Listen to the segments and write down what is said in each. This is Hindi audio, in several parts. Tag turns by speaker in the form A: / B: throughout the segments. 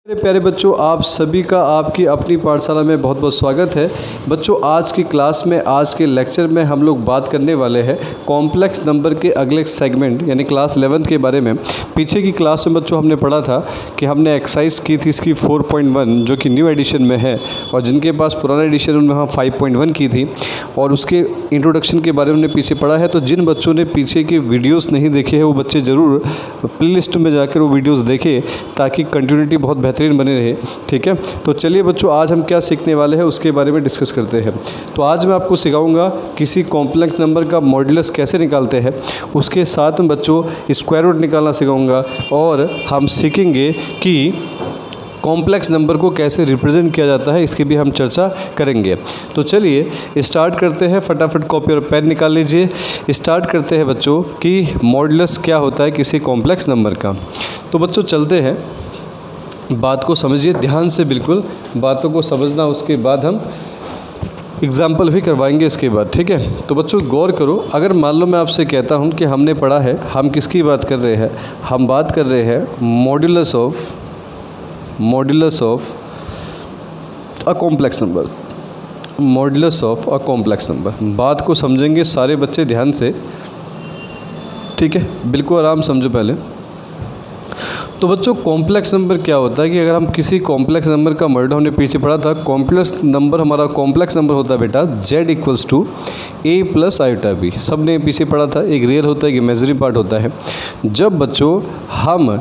A: मेरे प्यारे बच्चों, आप सभी का आपकी अपनी पाठशाला में बहुत बहुत स्वागत है। बच्चों, आज की क्लास में, आज के लेक्चर में हम लोग बात करने वाले हैं कॉम्प्लेक्स नंबर के अगले सेगमेंट यानी क्लास 11 के बारे में। पीछे की क्लास में बच्चों हमने पढ़ा था कि हमने एक्सरसाइज की थी इसकी 4.1 जो कि न्यू एडिशन में है, और जिनके पास पुराना एडिशन उनमें हम 5.1 की थी और उसके इंट्रोडक्शन के बारे में हमने पीछे पढ़ा है। तो जिन बच्चों ने पीछे के वीडियोज़ नहीं देखे हैं वो बच्चे ज़रूर प्लेलिस्ट में जाकर वो वीडियोज़ देखें ताकि कंटिन्यूटी बहुत बेहतरीन बने रहे। ठीक है, तो चलिए बच्चों, आज हम क्या सीखने वाले हैं उसके बारे में डिस्कस करते हैं। तो आज मैं आपको सिखाऊंगा किसी कॉम्प्लेक्स नंबर का मॉड्यूलस कैसे निकालते हैं, उसके साथ में बच्चों स्क्वायर रूट निकालना सिखाऊंगा, और हम सीखेंगे कि कॉम्प्लेक्स नंबर को कैसे रिप्रेजेंट किया जाता है, इसकी भी हम चर्चा करेंगे। तो चलिए स्टार्ट करते हैं, फटाफट कॉपी और पेन निकाल लीजिए। स्टार्ट करते हैं बच्चों कि मॉड्यूलस क्या होता है किसी कॉम्प्लेक्स नंबर का। तो बच्चों चलते हैं, बात को समझिए ध्यान से, बिल्कुल बातों को समझना, उसके बाद हम एग्जाम्पल भी करवाएंगे इसके बाद। ठीक है, तो बच्चों गौर करो, अगर मान लो मैं आपसे कहता हूं कि हमने पढ़ा है, हम किसकी बात कर रहे हैं, हम बात कर रहे हैं modulus of a complex number, modulus of a complex number. बात को समझेंगे सारे बच्चे ध्यान से, ठीक है, बिल्कुल आराम समझो पहले। तो बच्चों कॉम्प्लेक्स नंबर क्या होता है कि अगर हम किसी कॉम्प्लेक्स नंबर का मॉड्यूल हमने पीछे पढ़ा था, कॉम्प्लेक्स नंबर हमारा कॉम्प्लेक्स नंबर होता है बेटा z equals to a plus iota b। सब ने पीछे पढ़ा था, एक रियल होता है, एक इमेजिनरी पार्ट होता है। जब बच्चों हम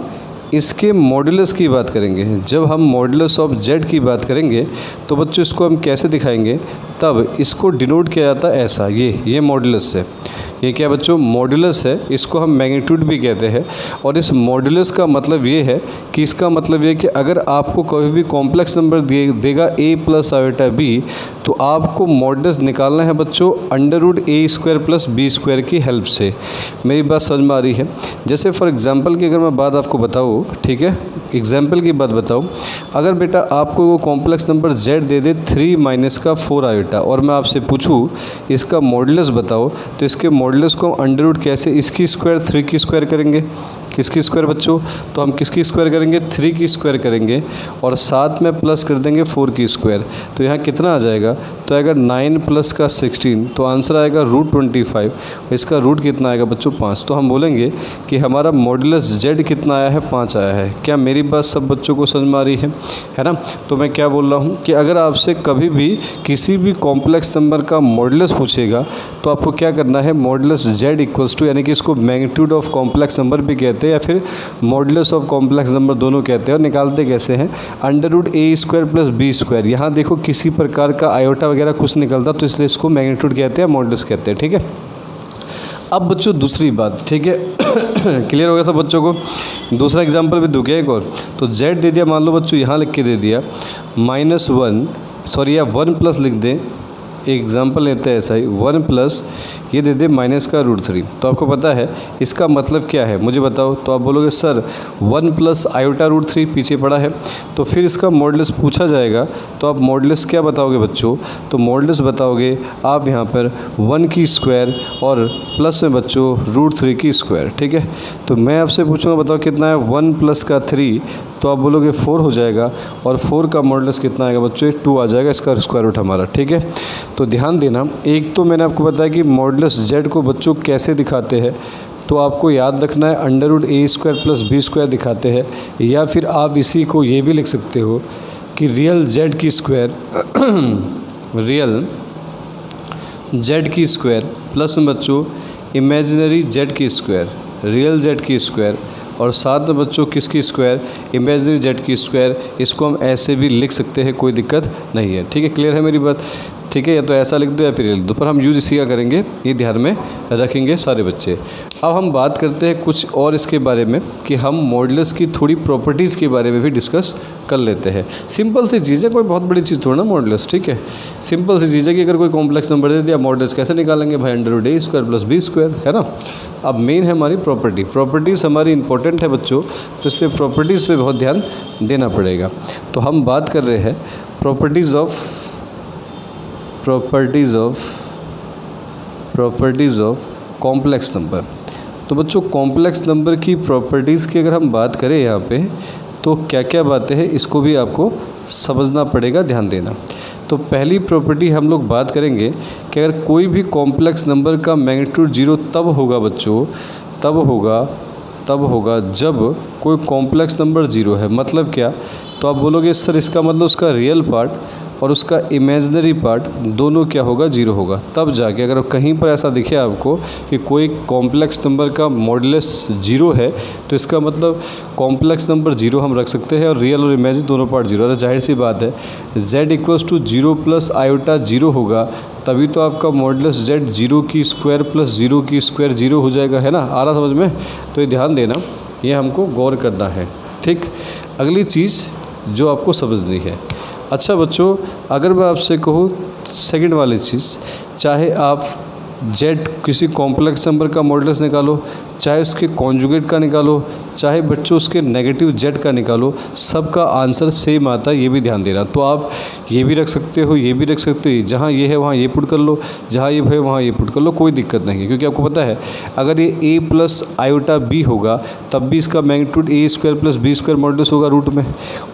A: इसके मॉड्यूलस की बात करेंगे, जब हम मॉड्यूलस ऑफ z की बात करेंगे तो बच्चों इसको हम कैसे दिखाएंगे, तब इसको डिनोट किया जाता है ऐसा, ये मॉड्यूलस है। ये क्या बच्चों, मॉड्यूलस है, इसको हम मैग्नीट्यूड भी कहते हैं। और इस मॉड्यूलस का मतलब ये है कि इसका मतलब ये कि अगर आपको कोई भी कॉम्प्लेक्स नंबर देगा a प्लस आयोटा b, तो आपको मॉड्यूलस निकालना है बच्चों अंडर रूट ए स्क्वायर प्लस बी स्क्वायर की हेल्प से। मेरी बात समझ में आ रही है? जैसे फॉर एग्जांपल की अगर मैं बात आपको बताऊँ, ठीक है, एग्जाम्पल की बात बताऊँ, अगर बेटा आपको वो कॉम्प्लेक्स नंबर z दे दे 3 माइनस का 4 आयोटा, और मैं आपसे पूछूँ इसका मॉड्यूलस बताओ, तो इसके मॉड्यूलस को अंडर रूट कैसे, इसकी स्क्वायर 3 की स्क्वायर करेंगे। किसकी स्क्वायर बच्चों, तो हम किसकी स्क्वायर करेंगे, 3 की स्क्वायर करेंगे, और साथ में प्लस कर देंगे 4 की स्क्वायर। तो यहाँ कितना आ जाएगा, तो आएगा 9 प्लस का 16, तो आंसर आएगा रूट 25। इसका रूट कितना आएगा बच्चों, 5। तो हम बोलेंगे कि हमारा मॉड्यूलस z कितना आया है, 5 आया है। क्या मेरी बात सब बच्चों को समझ में आ रही है ना? तो मैं क्या बोल रहा हूँ कि अगर आपसे कभी भी किसी भी कॉम्प्लेक्स नंबर का मॉड्यूलस पूछेगा तो आपको क्या करना है, मॉड्यूलस z इक्वल्स टू, यानी कि इसको मैग्नीट्यूड ऑफ कॉम्प्लेक्स नंबर भी कहते हैं या फिर मॉड्यूलस ऑफ कॉम्प्लेक्स नंबर दोनों कहते हैं। और निकालते कैसे हैं, अंडर रूट ए स्क्वायर प्लस बी स्क्वायर। यहाँ देखो किसी प्रकार का आयोटा वगैरह कुछ निकलता, तो इसलिए इसको मैग्नीट्यूड कहते हैं, मॉड्यूलस कहते हैं। ठीक है, अब बच्चों दूसरी बात, ठीक है, क्लियर हो गया था बच्चों को? दूसरा एग्जांपल भी दूँ क्या एक और? तो z दे दिया, मान लो बच्चों यहाँ लिख के दे दिया -1, सॉरी या 1 प्लस लिख दें, एग्जाम्पल लेते हैं ऐसा ही, 1 प्लस ये दे दे माइनस का रूट 3। तो आपको पता है इसका मतलब क्या है, मुझे बताओ। तो आप बोलोगे सर 1 प्लस आयोटा रूट 3 पीछे पड़ा है, तो फिर इसका मॉड्यूलस पूछा जाएगा, तो आप मॉड्यूलस क्या बताओगे बच्चों, तो मॉड्यूलस बताओगे आप यहाँ पर 1 की स्क्वायर और प्लस में बच्चों रूट 3 की स्क्वायर। ठीक है, तो मैं आपसे पूछूँगा बताओ कितना है, 1 प्लस का 3, तो आप बोलोगे 4 हो जाएगा, और 4 का मॉड्यूलस कितना आएगा बच्चों, 2 आ जाएगा, इसका स्क्वायर रूट हमारा। ठीक है, तो ध्यान देना, एक तो मैंने आपको बताया कि मॉड्यूलस z को बच्चों कैसे दिखाते हैं, तो आपको याद रखना है अंडर रूट ए स्क्वायर प्लस बी स्क्वायर दिखाते हैं, या फिर आप इसी को ये भी लिख सकते हो कि रियल z की स्क्वायर रियल z की स्क्वायर प्लस में बच्चों इमेजिनरी z की स्क्वायर, रियल z की स्क्वायर, और साथ में बच्चों किसकी स्क्वायर, इमेजिनरी z की स्क्वायर। इसको हम ऐसे भी लिख सकते हैं, कोई दिक्कत नहीं है। ठीक है, क्लियर है मेरी बात? ठीक है, या तो ऐसा लिख दो या फिर लिख दो, पर हम यूज इसी का करेंगे, ये ध्यान में रखेंगे सारे बच्चे। अब हम बात करते हैं कुछ और इसके बारे में कि हम मॉड्यूलस की थोड़ी प्रॉपर्टीज़ के बारे में भी डिस्कस कर लेते हैं। सिंपल सी चीज़ है, कोई बहुत बड़ी चीज़ थोड़ा ना मॉड्यूलस। ठीक है, सिंपल सी चीज़ है कि अगर कोई कॉम्प्लेक्स नंबर दे दिया, मॉड्यूलस कैसे निकालेंगे भाई, अंडर रूट ए स्क्वायर प्लस बी स्क्वायर, है ना। अब मेन है हमारी प्रॉपर्टीज़ हमारी इंपॉर्टेंट है बच्चों, तो इसलिए प्रॉपर्टीज़ पे बहुत ध्यान देना पड़ेगा। तो हम बात कर रहे हैं प्रॉपर्टीज़ ऑफ कॉम्प्लेक्स नंबर। तो बच्चों कॉम्प्लेक्स नंबर की प्रॉपर्टीज़ की अगर हम बात करें यहाँ पे, तो क्या क्या बातें हैं इसको भी आपको समझना पड़ेगा, ध्यान देना। तो पहली प्रॉपर्टी हम लोग बात करेंगे कि अगर कोई भी कॉम्प्लेक्स नंबर का मैग्नीट्यूड 0 तब होगा बच्चों, तब होगा जब कोई कॉम्प्लेक्स नंबर 0 है। मतलब क्या? तो आप बोलोगे सर इसका मतलब उसका रियल पार्ट और उसका इमेजिनरी पार्ट दोनों क्या होगा? 0 होगा। तब जाके अगर कहीं पर ऐसा दिखे आपको कि कोई कॉम्प्लेक्स नंबर का मॉडुलस 0 है, तो इसका मतलब कॉम्प्लेक्स नंबर 0 हम रख सकते हैं और रियल और इमेजिन दोनों पार्ट 0। अरे जाहिर सी बात है, z = 0 प्लस आयोटा 0 होगा, तभी तो आपका मॉडुलस z 0 की स्क्वायर प्लस 0 की स्क्वायर 0 हो जाएगा, है ना? आ रहा समझ में? तो ये ध्यान देना, ये हमको गौर करना है। ठीक, अगली चीज़ जो आपको समझनी है। अच्छा बच्चों, अगर मैं आपसे कहूँ सेकंड वाली चीज़, चाहे आप z किसी कॉम्प्लेक्स नंबर का मॉडुलस निकालो, चाहे उसके कॉन्जुगेट का निकालो, चाहे बच्चों उसके नेगेटिव z का निकालो, सबका आंसर सेम आता है, ये भी ध्यान देना। तो आप ये भी रख सकते हो, ये भी रख सकते हो, जहाँ ये है वहाँ ये पुट कर लो, जहाँ ये है वहाँ ये पुट कर लो, कोई दिक्कत नहीं है। क्योंकि आपको पता है अगर ये a प्लस आयोटा b होगा तब भी इसका magnitude a² plus b² modulus होगा रूट में।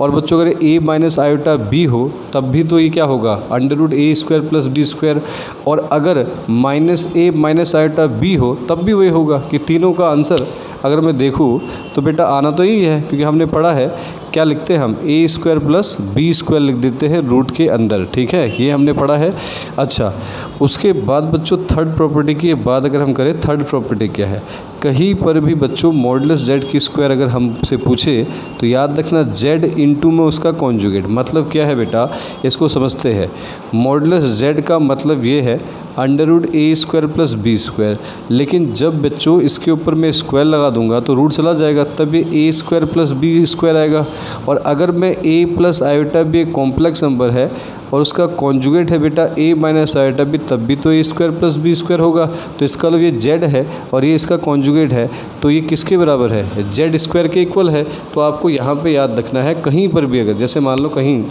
A: और बच्चों अगर a माइनस आयोटा b हो तब भी तो ये क्या होगा? √a² plus b²। और अगर -a माइनस आयोटा b हो तब भी वही होगा कि तीनों का आंसर अगर मैं देखूँ तो बेटा आना तो यही है, क्योंकि हमने पढ़ा है क्या लिखते हैं हम? a² प्लस b² लिख देते हैं रूट के अंदर। ठीक है, ये हमने पढ़ा है। अच्छा, उसके बाद बच्चों थर्ड प्रॉपर्टी की बात अगर हम करें, थर्ड प्रॉपर्टी क्या है? कहीं पर भी बच्चों मॉडुलस z की स्क्वायर अगर हमसे पूछे तो याद रखना z इंटू में उसका कॉन्जुगेट। मतलब क्या है बेटा, इसको समझते हैं। मॉडुलस z का मतलब ये है √a² प्लस b², लेकिन जब बच्चों इसके ऊपर मैं स्क्वायर लगा दूंगा तो रूट चला जाएगा, तब ये a² प्लस b² आएगा। और अगर मैं a प्लस आयोटा भी एक कॉम्प्लेक्स नंबर है और उसका कॉन्जुगेट है बेटा a माइनस आयोटा भी, तब भी तो a² प्लस b² होगा। तो इसका मतलब ये z है और ये इसका कॉन्जुगेट है, तो ये किसके बराबर है? z² के इक्वल है। तो आपको यहाँ पे याद रखना है, कहीं पर भी अगर जैसे मान लो कहीं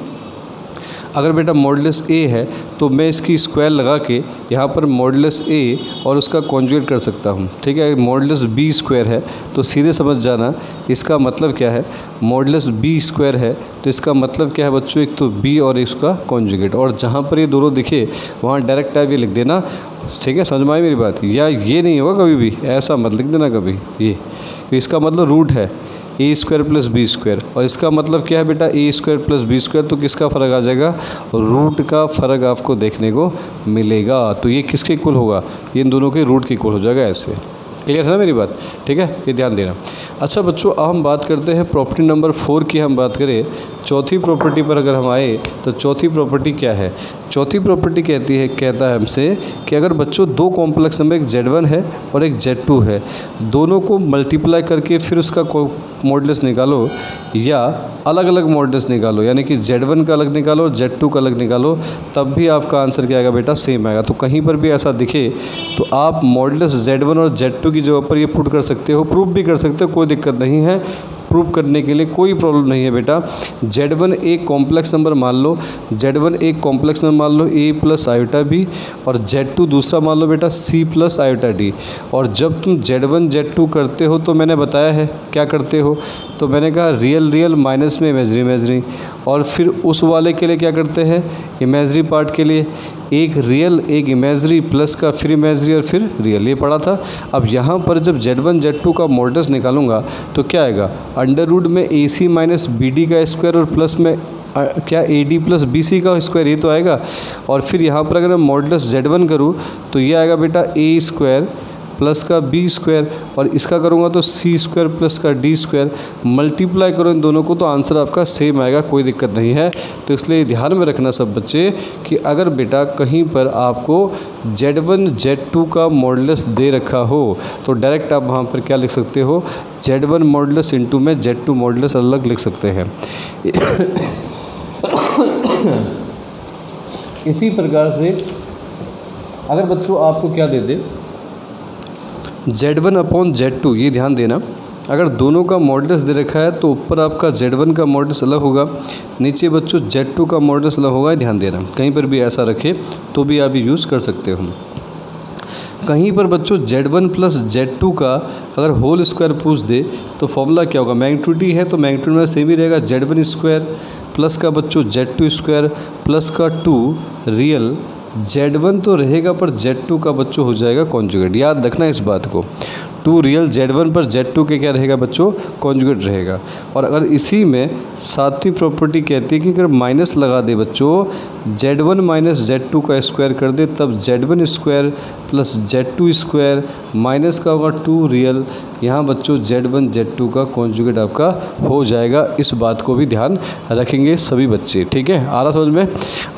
A: अगर बेटा मॉडुलस a है तो मैं इसकी स्क्वायर लगा के यहाँ पर मॉडुलस a और उसका कॉन्जुगेट कर सकता हूँ। ठीक है, मॉडुलस b² है तो सीधे समझ जाना इसका मतलब क्या है। मॉडुलस b² है तो इसका मतलब क्या है बच्चों? एक तो b और इसका कॉन्जुगेट, और जहाँ पर ये दोनों दिखे वहाँ डायरेक्ट आप ये लिख देना। ठीक है, समझ में आई मेरी बात? या ये नहीं होगा कभी भी, ऐसा मत लिख देना कभी ये, तो इसका मतलब रूट है a² प्लस b², और इसका मतलब क्या है बेटा? a² plus b²। तो किसका फ़र्क आ जाएगा? रूट का फ़र्क आपको देखने को मिलेगा। तो ये किसके इक्वल होगा? ये इन दोनों के रूट के इक्वल हो जाएगा। ऐसे क्लियर है ना मेरी बात? ठीक है, ये ध्यान देना। अच्छा बच्चों, अब हम बात करते हैं प्रॉपर्टी नंबर 4 की। हम बात करें चौथी प्रॉपर्टी पर अगर हम आए तो चौथी प्रॉपर्टी क्या है? चौथी प्रॉपर्टी कहता है हमसे कि अगर बच्चों दो कॉम्प्लेक्स नंबर, एक z1 है और एक z2 है, दोनों को मल्टीप्लाई करके फिर उसका मॉडुलस निकालो या अलग अलग मॉडुलस निकालो, यानी कि z1 का अलग निकालो और z2 का अलग निकालो, तब भी आपका आंसर क्या आएगा बेटा? सेम आएगा। तो कहीं पर भी ऐसा दिखे तो आप मॉडुलस z1 और z2 की जगह पर ये पुट कर सकते हो, प्रूफ भी कर सकते हो, कोई दिक्कत नहीं है। प्रूफ करने के लिए कोई प्रॉब्लम नहीं है बेटा। z1 एक कॉम्प्लेक्स नंबर मान लो, z1 एक कॉम्प्लेक्स नंबर मान लो a प्लस आयोटा b, और z2 दूसरा मान लो बेटा c प्लस आयोटा d। और जब तुम z1 z2 करते हो तो मैंने बताया है क्या करते हो, तो मैंने कहा रियल रियल माइनस में इमेजरी इमेजरी, और फिर उस वाले के लिए क्या करते हैं? इमेजरी पार्ट के लिए एक रियल एक इमेजरी प्लस का फिर इमेजरी और फिर रियल, ये पढ़ा था। अब यहाँ पर जब z1 z2 का मॉडुलस निकालूंगा तो क्या आएगा? अंडर रूट में ac माइनस bd का स्क्वायर और प्लस में क्या ad प्लस bc का स्क्वायर, ये तो आएगा। और फिर यहाँ पर अगर मैं मॉडुलस z1 करूँ तो ये आएगा बेटा a² प्लस का b², और इसका करूँगा तो c² प्लस का d²। मल्टीप्लाई करो इन दोनों को तो आंसर आपका सेम आएगा, कोई दिक्कत नहीं है। तो इसलिए ध्यान में रखना सब बच्चे कि अगर बेटा कहीं पर आपको z1 z2 का मॉडुलस दे रखा हो तो डायरेक्ट आप वहाँ पर क्या लिख सकते हो? z1 मॉडुलस इंटू में z2 मॉडुलस अलग लिख सकते हैं। इसी प्रकार से अगर बच्चों आपको क्या दे दे? z1 अपॉन z2, ये ध्यान देना। अगर दोनों का मॉडुलस दे रखा है तो ऊपर आपका z1 का मॉडुलस अलग होगा, नीचे बच्चों z2 का मॉडुलस अलग होगा, ध्यान देना। कहीं पर भी ऐसा रखे तो भी आप यूज़ कर सकते हो। कहीं पर बच्चों Z1 प्लस Z2 का अगर होल स्क्वायर पूछ दे तो फॉर्मूला क्या होगा, मैग्नीट्यूड ही है तो मैग्नीट्यूड में सेम ही रहेगा, Z1 स्क्वायर प्लस का बच्चों Z2 स्क्वायर प्लस का 2 रियल Z1 तो रहेगा पर Z2 का बच्चों हो जाएगा कॉन्जुगेट। याद रखना इस बात को, 2 रियल Z1 पर Z2 के क्या रहेगा बच्चों, कॉन्जुगेट रहेगा। और अगर इसी में सातवीं प्रॉपर्टी कहती है कि अगर माइनस लगा दे बच्चों, Z1 माइनस Z2 का स्क्वायर कर दे तब Z1 square plus Z2 square minus का होगा 2 रियल, यहाँ बच्चों Z1 Z2 का कॉन्जुगेट आपका हो जाएगा। इस बात को भी ध्यान रखेंगे सभी बच्चे, ठीक है, आ रहा समझ में।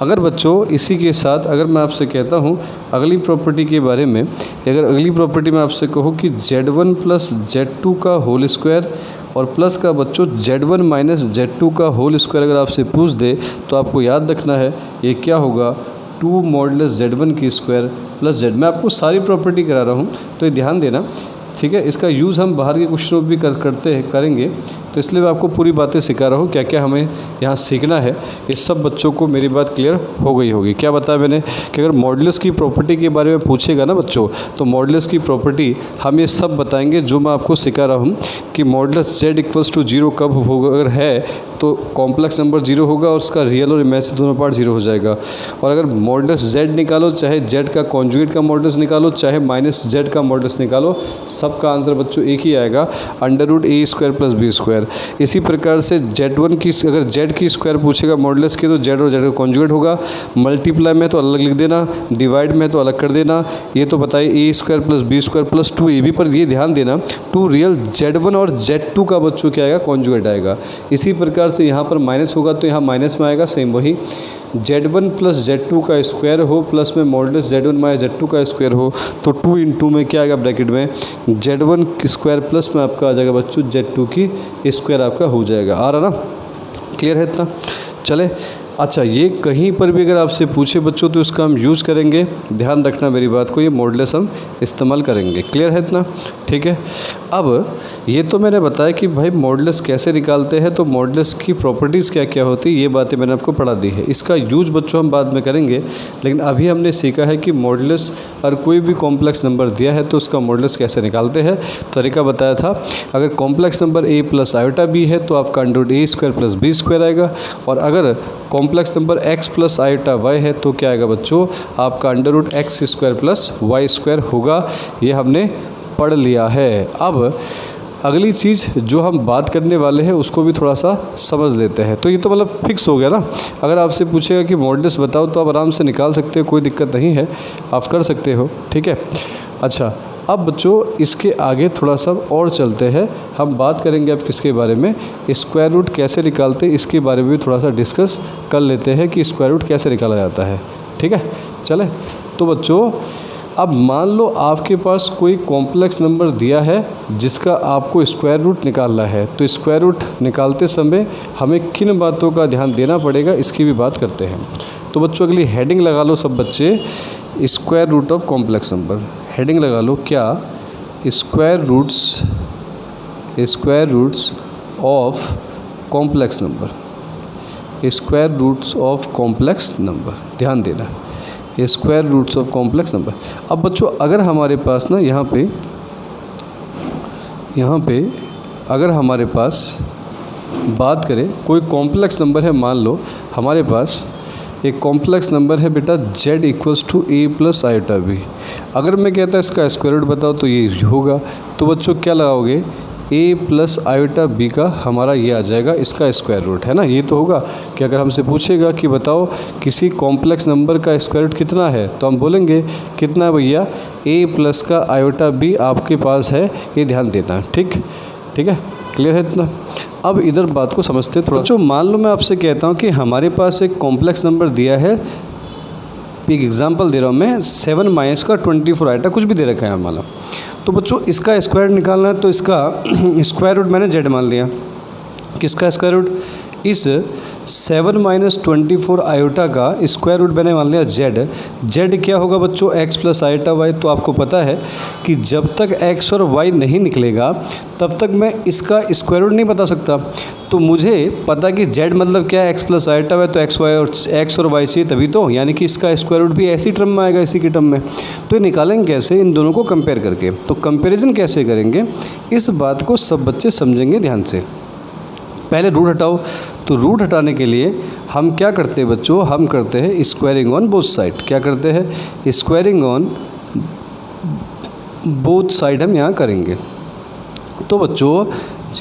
A: अगर बच्चों इसी के साथ अगर मैं आपसे कहता हूँ अगली प्रॉपर्टी के बारे में, अगर अगली प्रॉपर्टी में आपसे कहूँ कि Z1 प्लस Z2 का होल स्क्वायर और प्लस का बच्चों Z1 माइनस Z2 का होल स्क्वायर अगर आपसे पूछ दे तो आपको याद रखना है ये क्या होगा, 2 मॉडुलस Z1 की स्क्वायर प्लस Z। मैं आपको सारी प्रॉपर्टी करा रहा हूँ तो ये ध्यान देना, ठीक है। इसका यूज़ हम बाहर के क्वेश्चनों भी करेंगे तो इसलिए मैं आपको पूरी बातें सिखा रहा हूँ, क्या क्या हमें यहाँ सीखना है। ये सब बच्चों को मेरी बात क्लियर हो गई होगी। क्या बताया मैंने कि अगर मॉडुलस की प्रॉपर्टी के बारे में पूछेगा ना बच्चों तो मॉडुलस की प्रॉपर्टी हम ये सब बताएंगे जो मैं आपको सिखा रहा हूँ कि मॉडुलस Z इक्वल्स टू 0 कब होगा, अगर है तो कॉम्प्लेक्स नंबर 0 होगा और उसका रियल और इमेजिनरी दोनों पार्ट 0 हो जाएगा। और अगर मॉडुलस Z निकालो, चाहे Z का कॉन्जुगेट का मॉडुलस निकालो, चाहे माइनस Z का मॉडुलस निकालो, सबका आंसर बच्चों एक ही आएगा, √a square plus b square. इसी प्रकार से Z1 की अगर Z की स्क्वायर पूछेगा मॉडुलस की तो Z और Z का कॉन्जुगेट होगा, मल्टीप्लाई में तो अलग लिख देना, डिवाइड में तो अलग कर देना। ये तो बताइए a square plus b square plus 2ab, पर ये ध्यान देना 2 रियल Z1 और Z2 का बच्चों क्या आएगा, कॉन्जुगेट आएगा। इसी प्रकार से यहाँ पर माइनस होगा तो यहाँ माइनस में आएगा, सेम वही Z1 प्लस Z2 का स्क्वायर हो प्लस में मॉडुलस Z1 माइनस Z2 का स्क्वायर हो तो 2 × में क्या आएगा ब्रैकेट में Z1 स्क्वायर प्लस में आपका आ जाएगा बच्चों Z2 की स्क्वायर आपका हो जाएगा। आ रहा ना, क्लियर है इतना। चले अच्छा, ये कहीं पर भी अगर आपसे पूछे बच्चों तो इसका हम यूज़ करेंगे, ध्यान रखना मेरी बात को, ये मॉडुलस हम इस्तेमाल करेंगे। क्लियर है इतना, ठीक है। अब ये तो मैंने बताया कि भाई मॉडुलस कैसे निकालते हैं, तो मॉडुलस की प्रॉपर्टीज़ क्या क्या होती है ये बातें मैंने आपको पढ़ा दी है। इसका यूज़ बच्चों हम बाद में करेंगे, लेकिन अभी हमने सीखा है कि मॉडुलस और कोई भी कॉम्प्लेक्स नंबर दिया है तो उसका मॉडुलस कैसे निकालते हैं, तरीका बताया था। अगर complex number a plus iota b है तो आपका √a square plus b square आएगा, और अगर complex number x plus iota y है तो क्या आएगा बच्चों, आपका √x square plus y square होगा। ये हमने पढ़ लिया है। अब अगली चीज़ जो हम बात करने वाले हैं उसको भी थोड़ा सा समझ लेते हैं। तो ये तो मतलब फिक्स हो गया ना, अगर आपसे पूछेगा कि मॉडुलस बताओ तो आप आराम से निकाल सकते हो, कोई दिक्कत नहीं है, आप कर सकते हो, ठीक है। अच्छा, अब बच्चों इसके आगे थोड़ा सा और चलते हैं, हम बात करेंगे अब किसके बारे में, स्क्वायर रूट कैसे निकालते हैं इसके बारे में भी थोड़ा सा डिस्कस कर लेते हैं कि स्क्वायर रूट कैसे निकाला जाता है, ठीक है। चले तो बच्चों अब मान लो आपके पास कोई कॉम्प्लेक्स नंबर दिया है जिसका आपको स्क्वायर रूट निकालना है, तो स्क्वायर रूट निकालते समय हमें किन बातों का ध्यान देना पड़ेगा इसकी भी बात करते हैं। तो बच्चों अगली हेडिंग लगा लो सब बच्चे, square root of complex number. Heading लगा लो क्या, square roots of complex number, square roots of complex number, ध्यान देना, square roots of complex number. अब बच्चों अगर हमारे पास ना यहाँ पे अगर हमारे पास बात करें कोई कॉम्प्लेक्स नंबर है, मान लो हमारे पास एक कॉम्प्लेक्स नंबर है बेटा Z equals to a plus iota b। अगर मैं कहता है इसका स्क्वायर रूट बताओ तो ये होगा, तो बच्चों क्या लगाओगे, a प्लस आयोटा b का हमारा ये आ जाएगा इसका स्क्वायर रूट, है ना। ये तो होगा कि अगर हमसे पूछेगा कि बताओ किसी कॉम्प्लेक्स नंबर का स्क्वायर रूट कितना है तो हम बोलेंगे कितना है भैया, a प्लस का आयोटा b आपके पास है, ये ध्यान देना, ठीक है, क्लियर है इतना। अब इधर बात को समझते थोड़ा। बच्चों मान लो मैं आपसे कहता हूँ कि हमारे पास एक कॉम्प्लेक्स नंबर दिया है, एक एग्जांपल दे रहा हूँ मैं, 7 माइनस का 24 आयोटा, कुछ भी दे रखा है हमारा। तो बच्चों इसका स्क्वायर निकालना है तो इसका स्क्वायर रूट मैंने Z मान लिया। किसका स्क्वायर रूट, इस 7 माइनस 24 आयोटा का स्क्वायर रूट मैंने मान लिया जेड क्या होगा बच्चों, एक्स प्लस आयोटा वाई। तो आपको पता है कि जब तक एक्स और वाई नहीं निकलेगा तब तक मैं इसका स्क्वायर रूट नहीं बता सकता। तो मुझे पता कि जेड मतलब क्या है, एक्स प्लस आयोटा वाई, तो एक्स और वाई चाहिए तभी तो, यानी कि इसका स्क्वायर रूट भी ऐसी टर्म में आएगा, इसी की टर्म में। तो ये निकालेंगे कैसे, इन दोनों को कंपेयर करके। तो कंपेरिजन कैसे करेंगे, इस बात को सब बच्चे समझेंगे ध्यान से। पहले रूट हटाओ, तो रूट हटाने के लिए हम क्या करते हैं बच्चों, हम करते हैं स्क्वायरिंग ऑन बोथ साइड। क्या करते हैं, स्क्वायरिंग ऑन बोथ साइड हम यहाँ करेंगे। तो बच्चों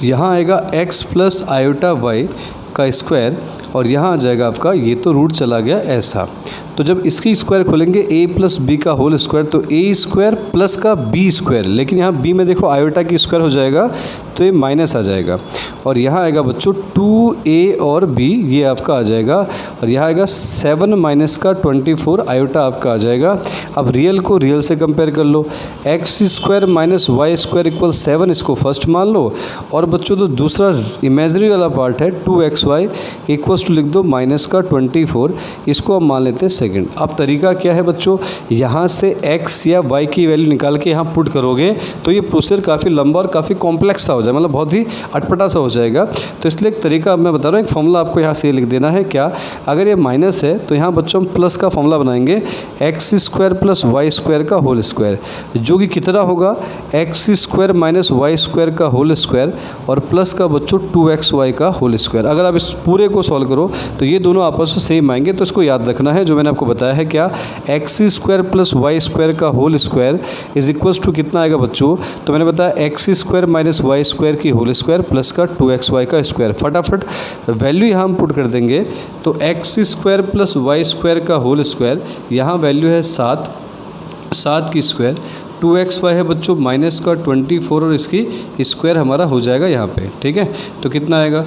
A: यहाँ आएगा x प्लस आयोटा वाई का स्क्वायर और यहाँ आ जाएगा आपका, ये तो रूट चला गया ऐसा। तो जब इसकी स्क्वायर खोलेंगे a प्लस बी का होल स्क्वायर, तो a स्क्वायर प्लस का b स्क्वायर, लेकिन यहाँ b में देखो आयोटा की स्क्वायर हो जाएगा तो ये माइनस आ जाएगा। और यहाँ आएगा बच्चों 2a और b, ये आपका आ जाएगा। और यहाँ आएगा 7 माइनस का 24 आयोटा आपका आ जाएगा। अब रियल को रियल से कंपेयर कर लो, x square minus y square equal 7, इसको फर्स्ट मान लो। और बच्चों तो दूसरा इमेजरी वाला पार्ट है 2xy इक्वल्स टू लिख दो माइनस का 24, इसको हम मान लेते हैं सेकंड। अब तरीका क्या है बच्चों, यहाँ से x या y की वैल्यू निकाल के यहाँ पुट करोगे तो ये प्रोसीजर काफ़ी लंबा और काफ़ी कॉम्प्लेक्स सा हो जाए, मतलब बहुत ही अटपटा सा हो जाएगा। तो इसलिए एक तरीका अब मैं बता रहा हूँ, एक फॉर्मूला आपको यहाँ से लिख देना है। क्या, अगर ये माइनस है तो यहाँ बच्चों हम प्लस का फॉर्मूला बनाएंगे, x square plus y square का होल स्क्वायर, जो कि कितना होगा, x square minus y square का होल स्क्वायर और प्लस का बच्चों 2xy का होल स्क्वायर। अगर आप इस पूरे को सॉल्व करो तो ये दोनों आपस में सेम आएंगे। तो इसको याद रखना है, जो मैंने आपको बताया है, क्या, x square plus y square का whole square is equals to कितना आएगा बच्चों, तो मैंने बताया x square minus y square की होल स्क्वायर प्लस का 2xy का स्क्वायर। फटाफट वैल्यू यहाँ हम पुट कर देंगे। तो x square plus y square का होल स्क्वायर, यहाँ वैल्यू है 7 की स्क्वायर, 2xy है बच्चों माइनस का 24 और इसकी स्क्वायर हमारा हो जाएगा यहाँ पे। ठीक है, तो कितना आएगा,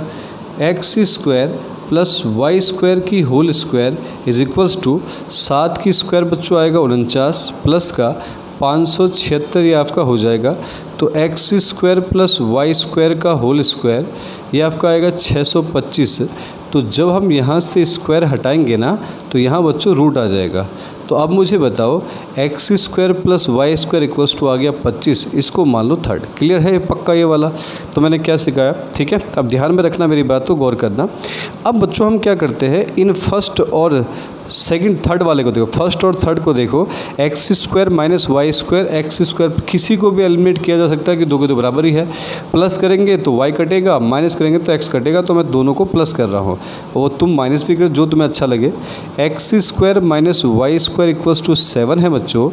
A: x square plus y square की whole square is equals to 7 की स्क्वायर बच्चों आएगा 49 प्लस का 576, ये आपका हो जाएगा। तो x square plus y square का होल स्क्वायर ये आपका आएगा 625। तो जब हम यहाँ से स्क्वायर हटाएंगे ना तो यहाँ बच्चों रूट आ जाएगा। तो अब मुझे बताओ, x square plus y square equals to आ गया 25, इसको मान लो थर्ड। क्लियर है पक्का ये वाला। तो मैंने क्या सिखाया, ठीक है, अब ध्यान में रखना, मेरी बात को गौर करना। अब बच्चों हम क्या करते हैं, इन फर्स्ट और सेकंड थर्ड वाले को देखो, फर्स्ट और थर्ड को देखो, x square minus y square, x square किसी को भी एलिमिनेट किया जा सकता है कि दो के दो बराबर ही है। प्लस करेंगे तो वाई कटेगा, माइनस करेंगे तो एक्स कटेगा, तो मैं दोनों को प्लस कर रहा हूँ। वो तुम माइनस भी कर, जो तुम्हें अच्छा लगे। X square minus y square equals to 7 है बच्चों,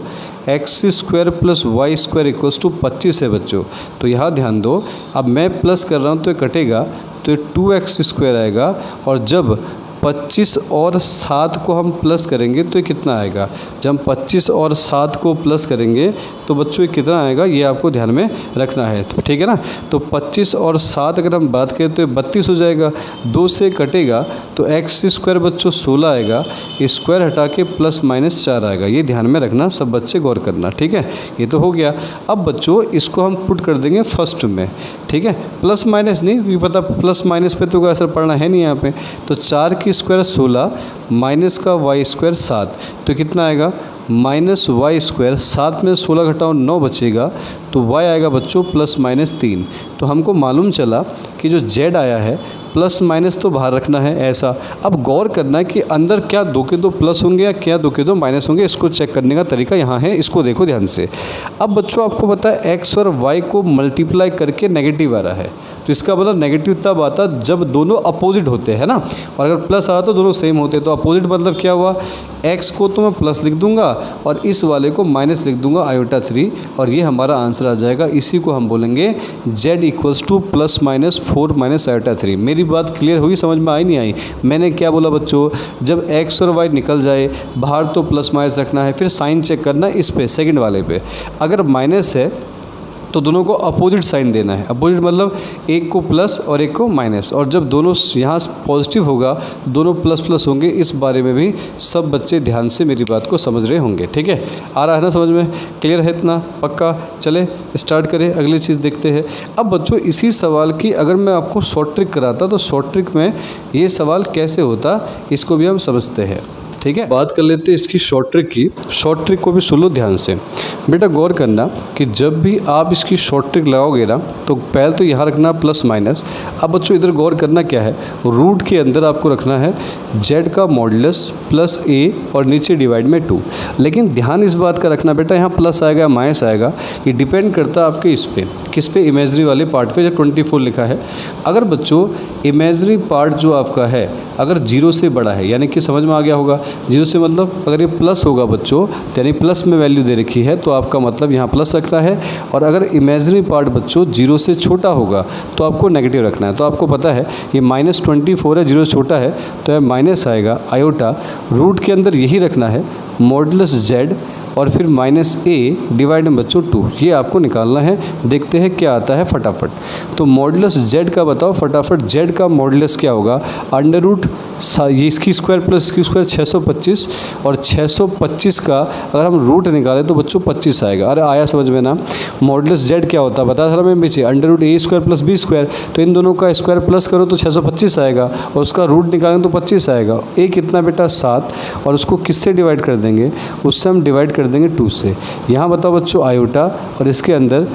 A: x square plus y square equals to 25 है बच्चों। तो यहाँ ध्यान दो, अब मैं प्लस कर रहा हूँ तो ये कटेगा, तो ये 2x स्क्वायर आएगा। और जब 25 और 7 को हम प्लस करेंगे तो ये कितना आएगा, जब हम 25 और 7 को प्लस करेंगे तो बच्चों ये कितना आएगा, ये आपको ध्यान में रखना है। तो ठीक है ना, तो 25 और 7 अगर हम बात करें तो ये 32 हो जाएगा, 2 से कटेगा तो एक्स स्क्वायर बच्चों 16 आएगा, स्क्वायर हटा के प्लस माइनस 4 आएगा। ये ध्यान में रखना, सब बच्चे गौर करना। ठीक है, ये तो हो गया। अब बच्चों इसको हम पुट कर देंगे फर्स्ट में। ठीक है, प्लस माइनस नहीं, क्योंकि पता प्लस माइनस पे तो कोई असर पड़ना है नहीं यहाँ पे। तो 4 की स्क्वायर 16 माइनस का वाई स्क्वायर 7, तो कितना आएगा, माइनस वाई स्क्वायर, 7 में 16 घटाओ 9 बचेगा, तो वाई आएगा बच्चों प्लस माइनस 3। तो हमको मालूम चला कि जो जेड आया है प्लस माइनस तो बाहर रखना है ऐसा। अब गौर करना है कि अंदर क्या 2 के 2 प्लस होंगे या क्या 2 के 2 माइनस होंगे, इसको चेक करने का तरीका यहाँ है, इसको देखो ध्यान से। अब बच्चों आपको पता है एक्स और वाई को मल्टीप्लाई करके नेगेटिव आ रहा है, तो इसका मतलब नेगेटिव तब आता जब दोनों अपोजिट होते हैं ना, और अगर प्लस आता तो दोनों सेम होते। तो अपोजिट मतलब क्या हुआ, एक्स को तो मैं प्लस लिख दूंगा और इस वाले को माइनस लिख दूंगा आयोटा 3, और ये हमारा आंसर आ जाएगा। इसी को हम बोलेंगे z equals two plus minus 4 minus iota 3। मेरी बात क्लियर हुई, समझ में आई नहीं आई? मैंने क्या बोला बच्चों, जब एक्स और वाई निकल जाए बाहर तो प्लस माइनस रखना है, फिर साइन चेक करना इस पे सेकंड वाले पे। अगर माइनस है तो दोनों को अपोजिट साइन देना है। अपोजिट मतलब एक को प्लस और एक को माइनस, और जब दोनों यहाँ पॉजिटिव होगा दोनों प्लस प्लस होंगे। इस बारे में भी सब बच्चे ध्यान से मेरी बात को समझ रहे होंगे। ठीक है, आ रहा है ना समझ में? क्लियर है इतना? पक्का? चले स्टार्ट करें, अगली चीज़ देखते हैं। अब बच्चों इसी सवाल की अगर मैं आपको शॉर्ट ट्रिक कराता तो शॉर्ट ट्रिक में ये सवाल कैसे होता इसको भी हम समझते हैं। ठीक है, बात कर लेते हैं इसकी शॉर्ट ट्रिक की। शॉर्ट ट्रिक को भी सुन लो ध्यान से बेटा, गौर करना कि जब भी आप इसकी शॉर्ट ट्रिक लगाओगे ना तो पहले तो यहाँ रखना प्लस माइनस। अब बच्चों इधर गौर करना क्या है, रूट के अंदर आपको रखना है z का मॉडुलस प्लस a और नीचे डिवाइड में 2। लेकिन ध्यान इस बात का रखना बेटा, यहाँ प्लस आएगा या माइनस आएगा ये डिपेंड करता है आपके इस पे, किस पे, इमेजरी वाले पार्ट पे जो 24 लिखा है। अगर बच्चों इमेजरी पार्ट जो आपका है अगर 0 से बड़ा है, यानी कि समझ में आ गया होगा, 0 से मतलब अगर ये प्लस होगा बच्चों, यानी प्लस में वैल्यू दे रखी है तो आपका मतलब यहाँ प्लस रखना है। और अगर इमेजरी पार्ट बच्चों 0 से छोटा होगा तो आपको नेगेटिव रखना है। तो आपको पता है ये -24 है, 0 से छोटा है तो यह माइनस आएगा आयोटा। रूट के अंदर यही रखना है मॉडुलस z और फिर -a डिवाइड में बच्चों 2, ये आपको निकालना है। देखते हैं क्या आता है फटाफट। तो मॉडुलस z का बताओ फटाफट, z का मॉडुलस क्या होगा? अंडर रूट ये इसकी स्क्वायर प्लस इसकी स्क्वायर 625, और 625 का अगर हम रूट निकालें तो बच्चों 25 आएगा। अरे आया समझ में ना? मॉडुलस z क्या होता है बता था मैं पीछे, under root a square plus b square. तो इन दोनों का स्क्वायर प्लस करो तो 625 आएगा, और उसका रूट निकालें तो 25 आएगा। a कितना बेटा 7, और उसको किससे डिवाइड कर देंगे? उससे हम डिवाइड कर देंगे 2 से। यहाँ बताओ बच्चों आयोटा, और इसके अंदर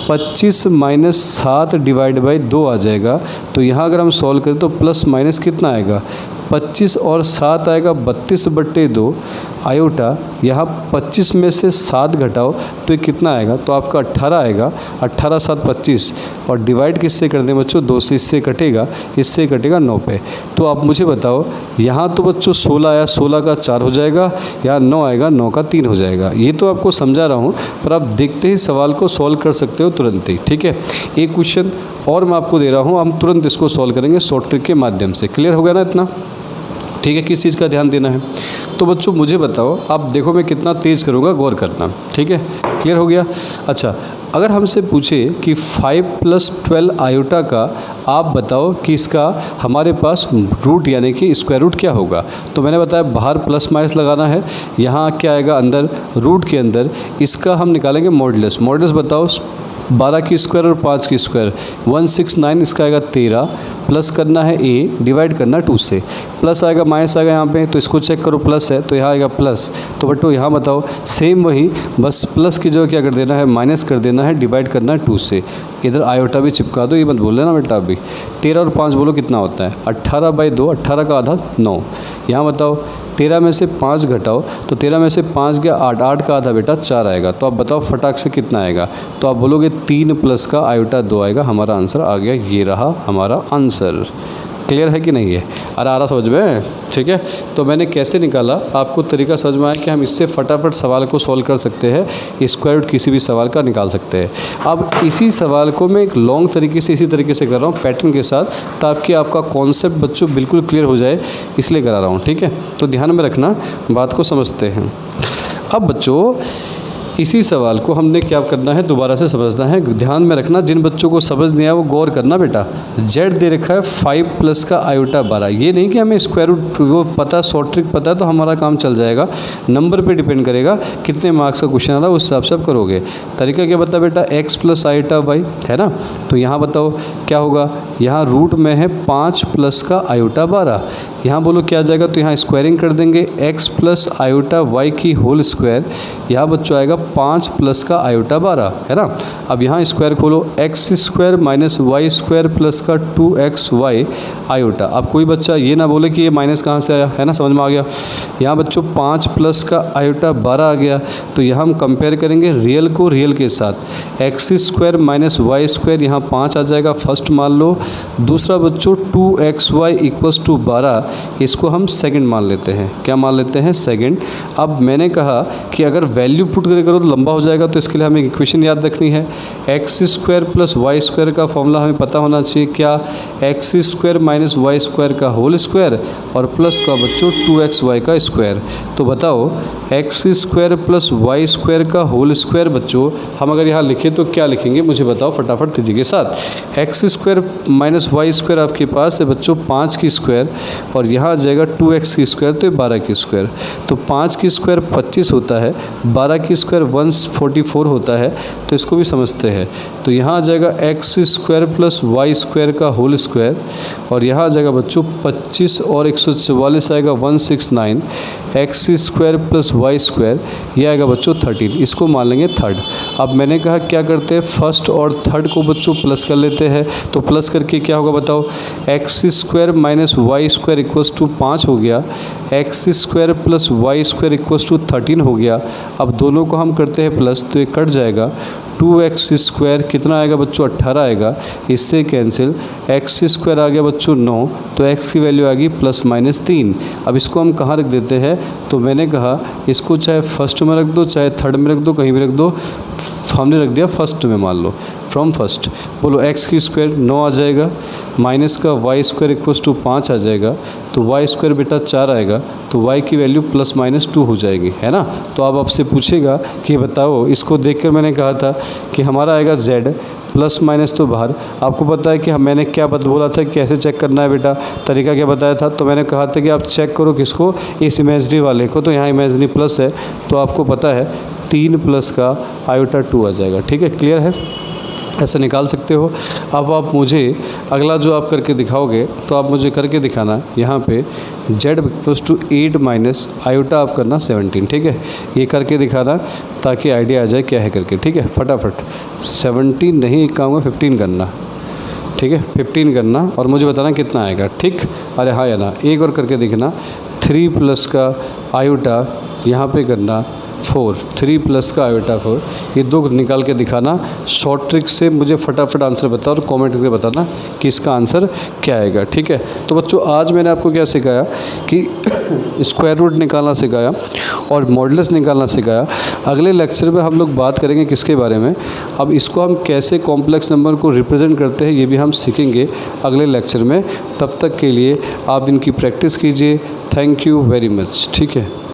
A: 25 माइनस 7 डिवाइड बाई 2 आ जाएगा। तो यहाँ अगर हम सॉल्व करें तो प्लस माइनस कितना आएगा? 25 और 7 आएगा 32/2 आयोटा। यहाँ 25 में से 7 घटाओ तो ये कितना आएगा? तो आपका 18 आएगा। 18 7 25, और डिवाइड किससे कर दें बच्चों? 2 से। इससे कटेगा, इससे कटेगा 9 पे। तो आप मुझे बताओ यहाँ तो बच्चों 16 आया, 16 का 4 हो जाएगा, यहाँ 9 आएगा, 9 का 3 हो जाएगा। ये तो आपको समझा रहा हूँ, पर आप देखते ही सवाल को सॉल्व कर सकते हो तुरंत ही। ठीक है, एक क्वेश्चन और मैं आपको दे रहा हूँ, हम तुरंत इसको सॉल्व करेंगे शॉर्ट ट्रिक के माध्यम से। क्लियर हो गया ना इतना? ठीक है, किस चीज़ का ध्यान देना है? तो बच्चों मुझे बताओ, आप देखो मैं कितना तेज़ करूँगा, गौर करना। ठीक है, क्लियर हो गया? अच्छा, अगर हमसे पूछे कि 5 + 12 आयोटा का आप बताओ कि इसका हमारे पास रूट यानी कि स्क्वायर रूट क्या होगा? तो मैंने बताया बाहर प्लस माइनस लगाना है, यहाँ क्या आएगा अंदर रूट के अंदर, इसका हम निकालेंगे मॉडुलस। मॉडुलस बताओ 12 की स्क्वायर और 5 की स्क्वायर 169, इसका आएगा 13, प्लस करना है a डिवाइड करना 2 से। प्लस आएगा माइनस आएगा यहाँ पे, तो इसको चेक करो प्लस है तो यहाँ आएगा प्लस। तो बटो यहाँ बताओ सेम वही, बस प्लस की जगह क्या कर देना है? माइनस कर देना है, डिवाइड करना है 2 से। इधर आयोटा भी चिपका दो, ये मत बोल लेना बेटा अभी। 13 और 5 बोलो कितना होता है? 18/2, 18 का आधा 9। यहाँ बताओ 13 में से 5 घटाओ तो 13 में से 5 गया 8, 8 का आधा बेटा 4 आएगा। तो आप बताओ फटाक से कितना आएगा? तो आप बोलोगे 3 प्लस का आयोटा 2 आएगा। हमारा आंसर आ गया, ये रहा हमारा आंसर। क्लियर है कि नहीं है? अरे आ रहा समझ में? ठीक है, तो मैंने कैसे निकाला आपको तरीका समझ में आया कि हम इससे फटाफट सवाल को सॉल्व कर सकते हैं, स्क्वायर रूट किसी भी सवाल का निकाल सकते हैं। अब इसी सवाल को मैं एक लॉन्ग तरीके से इसी तरीके से कर रहा हूँ पैटर्न के साथ, ताकि आपका कॉन्सेप्ट बच्चों बिल्कुल क्लियर हो जाए, इसलिए करा रहा हूँ। ठीक है, तो ध्यान में रखना, बात को समझते हैं। अब बच्चों इसी सवाल को हमने क्या करना है, दोबारा से समझना है। ध्यान में रखना, जिन बच्चों को समझ नहीं आया वो गौर करना बेटा। z दे रखा है 5 प्लस का आयोटा 12। ये नहीं कि हमें स्क्वायर रूट वो पता, शॉर्ट ट्रिक पता है तो हमारा काम चल जाएगा। नंबर पे डिपेंड करेगा कितने मार्क्स का क्वेश्चन आ रहा है, उस हिसाब से आप करोगे। तरीका क्या बता बेटा? x प्लस आयोटा y है ना। तो यहाँ बताओ क्या होगा? यहाँ रूट में है 5 प्लस का आयोटा 12। यहाँ बोलो क्या आ जाएगा? तो यहाँ स्क्वायरिंग कर देंगे, x प्लस आयोटा y की होल स्क्वायर। यहाँ बच्चों आएगा 5 प्लस का आयोटा 12 है ना। अब यहाँ स्क्वायर खोलो, x square minus y square plus का 2xy आयोटा। अब कोई बच्चा ये ना बोले कि ये माइनस कहाँ से आया, है ना, समझ में आ गया। यहाँ बच्चों 5 प्लस का आयोटा 12 आ गया। तो यहाँ हम कंपेयर करेंगे रियल को रियल के साथ। x square minus y square यहाँ 5 आ जाएगा, फर्स्ट मान लो। दूसरा बच्चों 2xy = 12, इसको हम सेकंड मान लेते हैं। क्या मान लेते हैं? सेकंड। अब मैंने कहा कि अगर वैल्यू पुट करके करो तो लंबा हो जाएगा, तो इसके लिए हमें इक्वेशन याद रखनी है। X square plus y square का फॉर्मूला हमें पता होना चाहिए। क्या? X square minus y square का होल स्क्वायर और प्लस का बच्चों 2xy का स्क्वायर। तो बताओ x square plus y square का होल स्क्वायर बच्चों हम अगर यहाँ लिखें तो क्या लिखेंगे मुझे बताओ फटाफट तेजी के साथ। X square minus y square आपके पास है बच्चों 5 की स्क्वायर और यहाँ आ जाएगा 2x की स्क्वायर तो 12 की स्क्वायर। तो 5 की स्क्वायर 25 होता है, 12 की स्क्वायर 144 होता है, तो इसको भी समझते हैं। तो यहाँ आ जाएगा x square plus y square का होल स्क्वायर और यहाँ आ जाएगा बच्चों 25 और 144 आएगा 169। X square plus y square ये आएगा बच्चों 13, इसको मान लेंगे थर्ड। अब मैंने कहा क्या करते हैं, फर्स्ट और थर्ड को बच्चों प्लस कर लेते हैं। तो प्लस करके क्या होगा बताओ, x square minus y square equals to 5 हो गया, x square plus y square equals to 13 हो गया। अब दोनों को हम करते हैं प्लस तो ये कट जाएगा, 2x स्क्वायर कितना आएगा बच्चों 18 आएगा, इससे कैंसिल। एक्स स्क्वायर आ गया बच्चों 9, तो x की वैल्यू आ गई प्लस माइनस 3। अब इसको हम कहाँ रख देते हैं, तो मैंने कहा इसको चाहे फर्स्ट में रख दो चाहे थर्ड में रख दो, कहीं भी रख दो। हमने रख दिया फर्स्ट में, मान लो फ्रॉम फर्स्ट। बोलो एक्स की स्क्वायर 9 आ जाएगा, माइनस का वाई स्क्वायर इक्वल्स टू 5 आ जाएगा, तो वाई स्क्वायर बेटा 4 आएगा, तो वाई की वैल्यू प्लस माइनस 2 हो जाएगी, है ना। तो अब आपसे पूछेगा कि बताओ, इसको देखकर मैंने कहा था कि हमारा आएगा z प्लस माइनस तो बाहर। आपको पता है कि मैंने क्या बोला था कैसे चेक करना है बेटा, तरीका क्या बताया था। तो मैंने कहा था कि आप चेक करो किसको, इस इमेजरी वाले को। तो यहाँ इमेजरी प्लस है तो आपको पता है 3 प्लस का आयोटा 2 आ जाएगा। ठीक है, क्लियर है, ऐसे निकाल सकते हो। अब आप मुझे अगला जो आप करके दिखाओगे तो आप मुझे करके दिखाना यहाँ पे z equals to 8 minus iota आप करना 17। ठीक है, ये करके दिखाना ताकि आइडिया आ जाए क्या है करके। ठीक है, फटाफट 17 नहीं, एक काम होगा 15 करना। ठीक है, 15 करना और मुझे बताना कितना आएगा। ठीक, अरे हाँ या ना, एक और करके दिखना, 3 प्लस का आयोटा यहाँ पे करना 4, 3 प्लस का आयोटा 4, ये दो निकाल के दिखाना शॉर्ट ट्रिक से। मुझे फटाफट आंसर बताओ और कमेंट करके बताना कि इसका आंसर क्या आएगा। ठीक है, तो बच्चों आज मैंने आपको क्या सिखाया कि स्क्वायर रूट निकालना सिखाया और मॉडुलस निकालना सिखाया। अगले लेक्चर में हम लोग बात करेंगे किसके बारे में, अब इसको हम कैसे कॉम्प्लेक्स नंबर को रिप्रेजेंट करते हैं ये भी हम सीखेंगे अगले लेक्चर में। तब तक के लिए आप इनकी प्रैक्टिस कीजिए। Thank you very much. ठीक है।